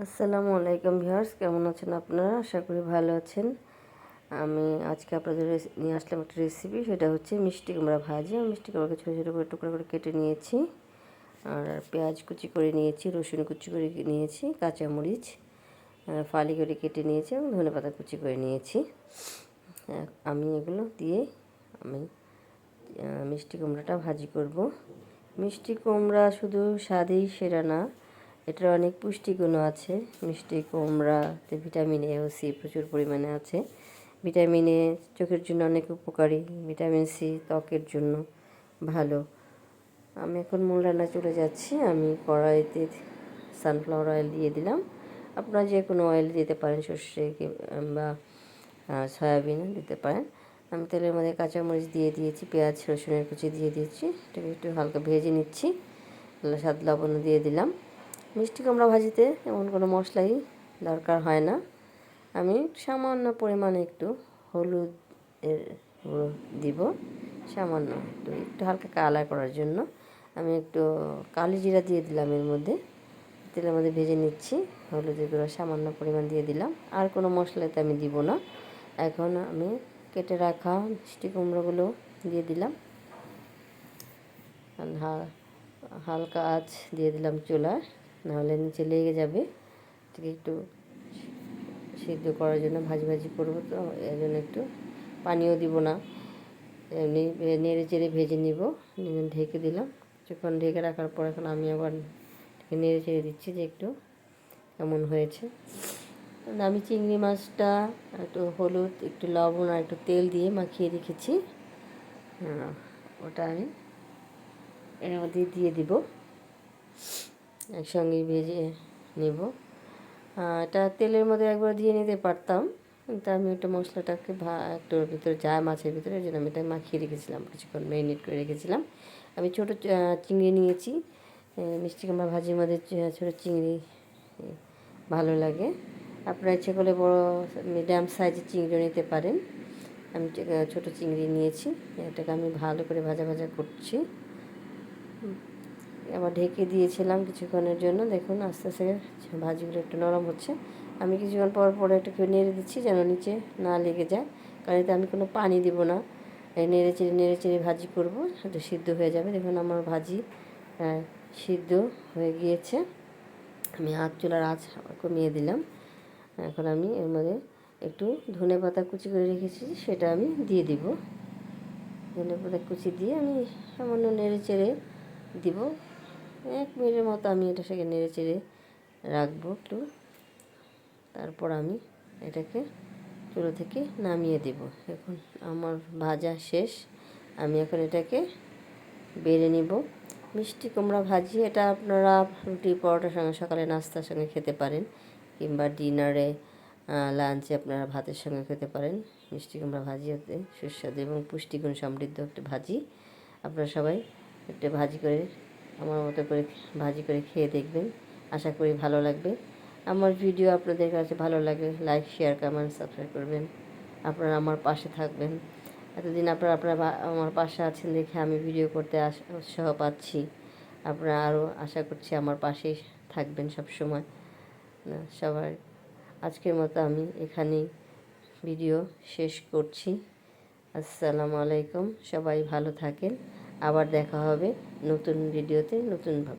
আসসালামু আলাইকুম ভিউয়ার্স, কেমন আছেন আপনারা? আশা করি ভালো আছেন। আমি আজকে আপনাদের নিয়ে আসলাম একটা রেসিপি, সেটা হচ্ছে মিষ্টি কুমড়া ভাজি। আমি মিষ্টি কুমড়াকে ছোটো ছোটো করে টুকরো করে কেটে নিয়েছি, আর পেঁয়াজ কুচি করে নিয়েছি, রসুন কুচি করে নিয়েছি, কাঁচামরিচ ফালি করে কেটে নিয়েছি এবং ধনেপাতা কুচি করে নিয়েছি। আমি এগুলো দিয়ে আমি মিষ্টি কুমড়াটা ভাজি করব। মিষ্টি কুমড়া শুধু স্বাদেই সেরা না, এটার অনেক পুষ্টিগুণও আছে। মিষ্টি কুমড়াতে ভিটামিন এ ও সি প্রচুর পরিমাণে আছে। ভিটামিন এ চোখের জন্য অনেক উপকারী, ভিটামিন সি ত্বকের জন্য ভালো। আমি এখন মূল রান্না চলে যাচ্ছি। আমি কড়াইতে সানফ্লাওয়ার অয়েল দিয়ে দিলাম। আপনারা যে কোনো অয়েল দিতে পারেন, সর্ষে বা সয়াবিন দিতে পারেন। আমি তেলের মধ্যে কাঁচামরিচ দিয়ে দিয়েছি, পেঁয়াজ রসুনের কুচি দিয়ে দিয়েছি। এটাকে একটু হালকা ভেজে নিচ্ছি। স্বাদ লবণ দিয়ে দিলাম। মিষ্টি কুমড়া ভাজিতে এমন কোনো মশলাই দরকার হয় না। আমি সামান্য পরিমাণে একটু হলুদ গুঁড়ো দিব, সামান্য একটু হালকা কালার করার জন্য। আমি একটু কালি জিরা দিয়ে দিলাম এর মধ্যে, তেলের মধ্যে ভেজে নিচ্ছি। হলুদের গুঁড়ো সামান্য পরিমাণ দিয়ে দিলাম, আর কোনো মশলাতে আমি দিব না। এখন আমি কেটে রাখা মিষ্টি কুমড়োগুলো দিয়ে দিলাম। হালকা আঁচ দিয়ে দিলাম চুলার, নাহলে নিচে লেগে যাবে। এটাকে একটু সিদ্ধ করার জন্য ভাজি ভাজি করবো, তো এর জন্য একটু পানিও দিব না, এমনি নেড়ে চেড়ে ভেজে নিব। ঢেকে দিলাম। কিছুক্ষণ ঢেকে রাখার পর এখন আমি আবার নেড়ে চেড়ে দিচ্ছি যে একটু কেমন হয়েছে। আমি চিংড়ি মাছটা একটু হলুদ, একটু লবণ আর একটু তেল দিয়ে মাখিয়ে রেখেছি। ওটা আমি এর মধ্যে দিয়ে দিব, একসঙ্গে ভেজে নেব। এটা তেলের মধ্যে একবার দিয়ে নিতে পারতাম, কিন্তু আমি ওটা মশলাটাকে একটুর ভিতরে যায়, মাছের ভিতরে, যেন আমি এটা মাখিয়ে রেখেছিলাম, কিছুক্ষণ ম্যারিনেট করে রেখেছিলাম। আমি ছোটো চিংড়ি নিয়েছি। মিষ্টি কুমড়া ভাজির মধ্যে ছোটো চিংড়ি ভালো লাগে। আপনারা ইচ্ছে করলে বড় মিডিয়াম সাইজের চিংড়িও নিতে পারেন। আমি ছোটো চিংড়ি নিয়েছি। এটাকে আমি ভালো করে ভাজা ভাজা করছি। আবার ঢেকে দিয়েছিলাম কিছুক্ষণের জন্য। দেখুন আস্তে আস্তে ভাজিগুলো একটু নরম হচ্ছে। আমি কিছুক্ষণ পর পরে একটু নেড়ে দিচ্ছি যেন নিচে না লেগে যায়, কারণ এতে আমি কোনো পানি দিব না। নেড়ে চেড়ে ভাজি করব, একটু সিদ্ধ হয়ে যাবে। দেখুন আমার ভাজি সিদ্ধ হয়ে গিয়েছে। আমি চুলার আঁচ কমিয়ে দিলাম। এখন আমি এর মধ্যে একটু ধনেপাতা কুচি করে রেখেছি, সেটা আমি দিয়ে দিব। ধনেপাতা কুচি দিয়ে আমি সামান্য নেড়ে চেড়ে দিব। 1 মিনিটের মতো আমি এটা সেখানে নেড়ে চেড়ে রাখবো একটু। তারপর আমি এটাকে চুলো থেকে নামিয়ে দেব। এখন আমার ভাজা শেষ। আমি এখন এটাকে বেড়ে নিব। মিষ্টি কুমড়া ভাজি এটা আপনারা রুটি পরোটার সঙ্গে, সকালে নাস্তার সঙ্গে খেতে পারেন, কিংবা ডিনারে লাঞ্চে আপনারা ভাতের সঙ্গে খেতে পারেন। মিষ্টি কুমড়া ভাজি হতে সুস্বাদু এবং পুষ্টিগুণ সমৃদ্ধ একটা ভাজি। আপনারা সবাই একটা ভাজি করে আমার মতো করে ভাজি করে খেয়ে দেখবেন, আশা করি ভালো লাগবে। আমার ভিডিও আপনাদের কাছে ভালো লাগে, লাইক শেয়ার কমেন্ট সাবস্ক্রাইব করবেন। আপনারা আমার পাশে থাকবেন। এতদিন আপনারা আমার পাশে আছেন দেখে আমি ভিডিও করতে উৎসাহ পাচ্ছি। আপনারা আরও আশা করছি আমার পাশেই থাকবেন সব সময়। সবাই আজকের মতো আমি এখানেই ভিডিও শেষ করছি। আসসালামু আলাইকুম। সবাই ভালো থাকেন। আবার দেখা হবে নতুন ভিডিওতে নতুনভাবে।